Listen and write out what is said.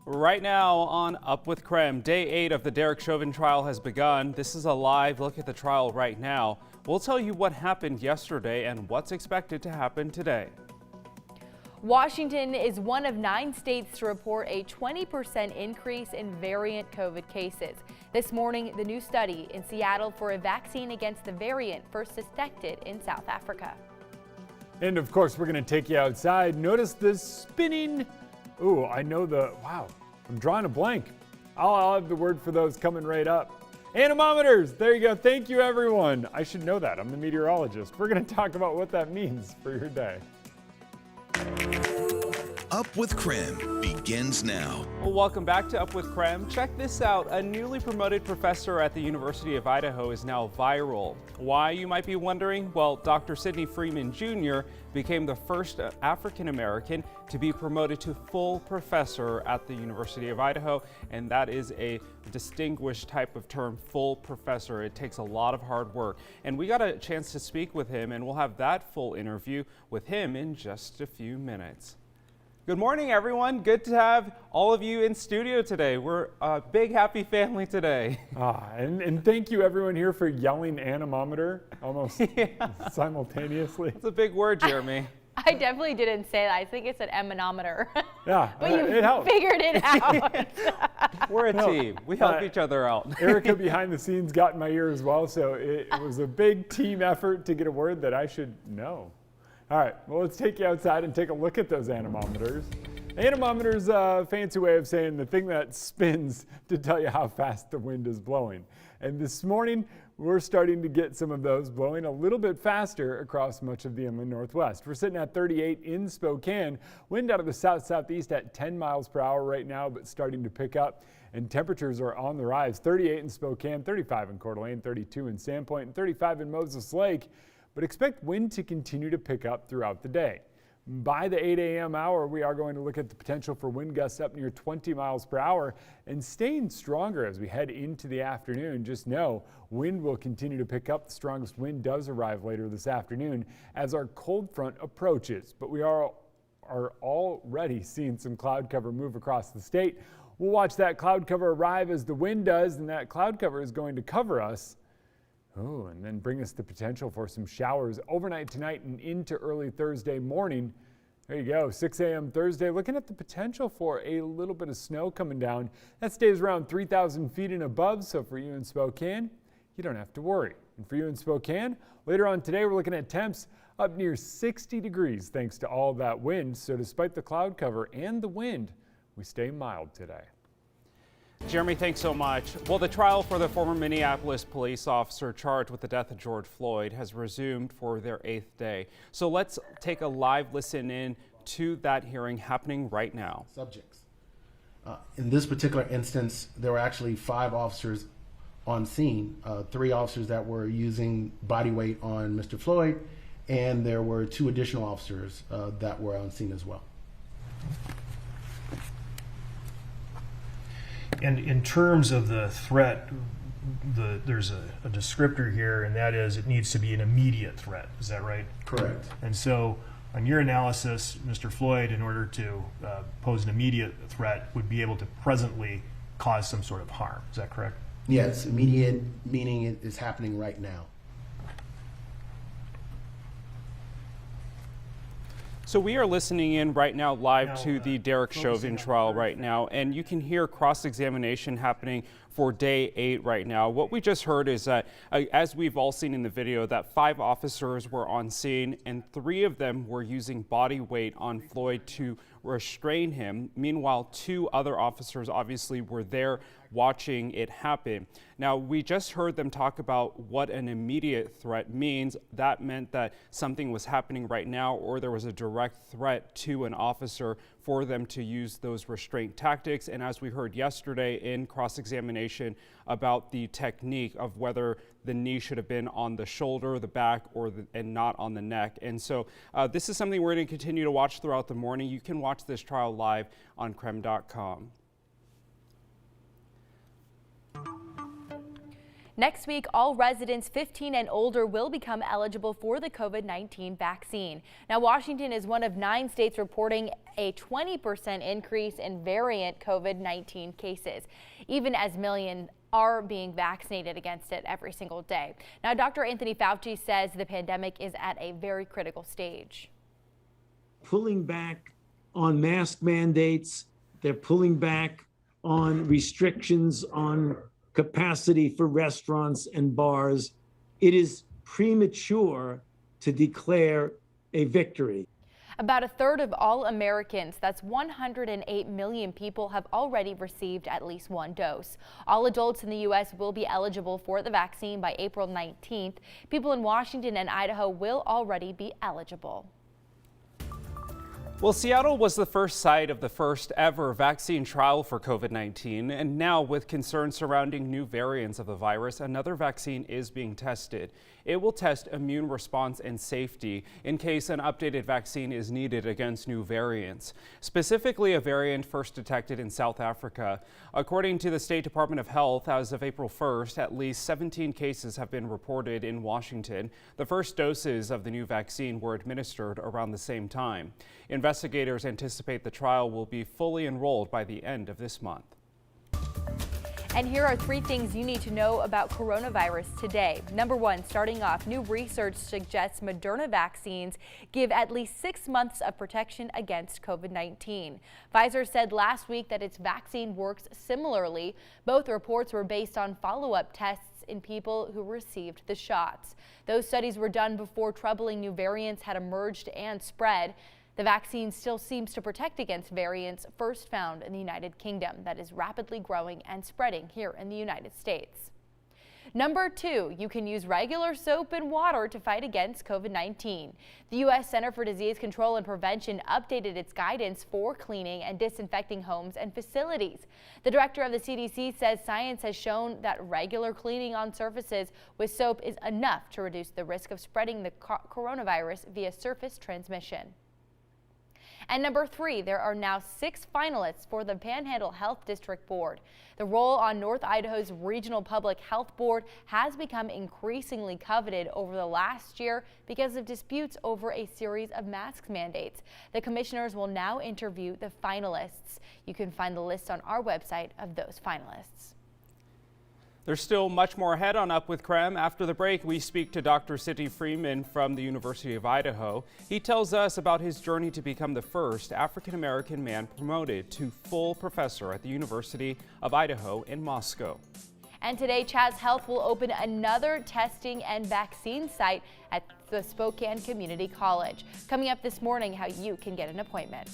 Right now on Up with KREM, day 8 of the Derek Chauvin trial has begun. This is a live look at the trial right now. We'll tell you what happened yesterday and what's expected to happen today. Washington is one of 9 states to report a 20% increase in variant COVID cases. This morning, the new study in Seattle for a vaccine against the variant first detected in South Africa. And of course, we're going to take you outside. Notice this spinning. Ooh, I know wow, I'm drawing a blank. I'll have the word for those coming right up. Anemometers, there you go. Thank you, everyone. I should know that. I'm the meteorologist. We're going to talk about what that means for your day. Up with KREM begins now. Well, welcome back to Up with KREM. Check this out. A newly promoted professor at the University of Idaho is now viral. Why, you might be wondering? Well, Dr. Sidney Freeman Jr. became the first African American to be promoted to full professor at the University of Idaho, and that is a distinguished type of term, full professor. It takes a lot of hard work, and we got a chance to speak with him, and we'll have that full interview with him in just a few minutes. Good morning, everyone. Good to have all of you in studio today. We're a big, happy family today. And thank you, everyone here, for yelling anemometer almost simultaneously. It's a big word, Jeremy. I definitely didn't say that. I think it's an ammonometer. Yeah, but you it helps. figured it out. We're a team. We help each other out. Erica behind the scenes got in my ear as well, so it was a big team effort to get a word that I should know. All right, well, let's take you outside and take a look at those anemometers. Anemometer's a fancy way of saying the thing that spins to tell you how fast the wind is blowing. And this morning, we're starting to get some of those blowing a little bit faster across much of the inland northwest. We're sitting at 38 in Spokane, wind out of the south-southeast at 10 miles per hour right now, but starting to pick up. And temperatures are on the rise. 38 in Spokane, 35 in Coeur d'Alene, 32 in Sandpoint, and 35 in Moses Lake. But expect wind to continue to pick up throughout the day. By the 8 a.m. hour, we are going to look at the potential for wind gusts up near 20 miles per hour and staying stronger as we head into the afternoon. Just know wind will continue to pick up. The strongest wind does arrive later this afternoon as our cold front approaches. But we are already seeing some cloud cover move across the state. We'll watch that cloud cover arrive as the wind does, and that cloud cover is going to cover us. Oh, and then bring us the potential for some showers overnight tonight and into early Thursday morning. There you go, 6 a.m. Thursday, looking at the potential for a little bit of snow coming down. That stays around 3,000 feet and above, so for you in Spokane, you don't have to worry. And for you in Spokane, later on today, we're looking at temps up near 60 degrees thanks to all that wind. So despite the cloud cover and the wind, we stay mild today. Jeremy, thanks so much. Well, the trial for the former Minneapolis police officer charged with the death of George Floyd has resumed for their 8th day. So let's take a live listen in to that hearing happening right now. Subjects. In this particular instance, there were actually 5 officers on scene, 3 officers that were using body weight on Mr. Floyd, and there were 2 additional officers that were on scene as well. And in terms of the threat, there's a descriptor here, and that is it needs to be an immediate threat. Is that right? Correct. And so on your analysis, Mr. Floyd, in order to pose an immediate threat, would be able to presently cause some sort of harm. Is that correct? Yes, immediate meaning it is happening right now. So we are listening in right now live to the Derek Chauvin trial right now, and you can hear cross-examination happening for day 8 right now. What we just heard is that, as we've all seen in the video, that 5 officers were on scene and 3 of them were using body weight on Floyd to restrain him. Meanwhile, 2 other officers obviously were there watching it happen. Now, we just heard them talk about what an immediate threat means. That meant that something was happening right now, or there was a direct threat to an officer for them to use those restraint tactics. And as we heard yesterday in cross-examination about the technique of whether the knee should have been on the shoulder, the back, and not on the neck. And so this is something we're going to continue to watch throughout the morning. You can watch this trial live on KREM.com. Next week, all residents 15 and older will become eligible for the COVID-19 vaccine. Now, Washington is one of 9 states reporting a 20% increase in variant COVID-19 cases, even as millions are being vaccinated against it every single day. Now, Dr. Anthony Fauci says the pandemic is at a very critical stage. Pulling back on mask mandates, they're pulling back on restrictions on capacity for restaurants and bars. It is premature to declare a victory. About a third of all Americans, that's 108 million people, have already received at least 1 dose. All adults in the U.S. will be eligible for the vaccine by April 19th. People in Washington and Idaho will already be eligible. Well, Seattle was the first site of the first ever vaccine trial for COVID-19, and now with concerns surrounding new variants of the virus, another vaccine is being tested. It will test immune response and safety in case an updated vaccine is needed against new variants, specifically a variant first detected in South Africa. According to the State Department of Health, as of April 1st, at least 17 cases have been reported in Washington. The first doses of the new vaccine were administered around the same time. Investigators anticipate the trial will be fully enrolled by the end of this month. And here are 3 things you need to know about coronavirus today. Number 1, starting off, new research suggests Moderna vaccines give at least 6 months of protection against COVID-19. Pfizer said last week that its vaccine works similarly. Both reports were based on follow-up tests in people who received the shots. Those studies were done before troubling new variants had emerged and spread. The vaccine still seems to protect against variants first found in the United Kingdom that is rapidly growing and spreading here in the United States. Number 2, you can use regular soap and water to fight against COVID-19. The U.S. Center for Disease Control and Prevention updated its guidance for cleaning and disinfecting homes and facilities. The director of the CDC says science has shown that regular cleaning on surfaces with soap is enough to reduce the risk of spreading the coronavirus via surface transmission. And number 3, there are now 6 finalists for the Panhandle Health District Board. The role on North Idaho's Regional Public Health Board has become increasingly coveted over the last year because of disputes over a series of mask mandates. The commissioners will now interview the finalists. You can find the list on our website of those finalists. There's still much more ahead on Up with KREM. After the break, we speak to Dr. Sidney Freeman from the University of Idaho. He tells us about his journey to become the first African-American man promoted to full professor at the University of Idaho in Moscow. And today, Chaz Health will open another testing and vaccine site at the Spokane Community College. Coming up this morning, how you can get an appointment.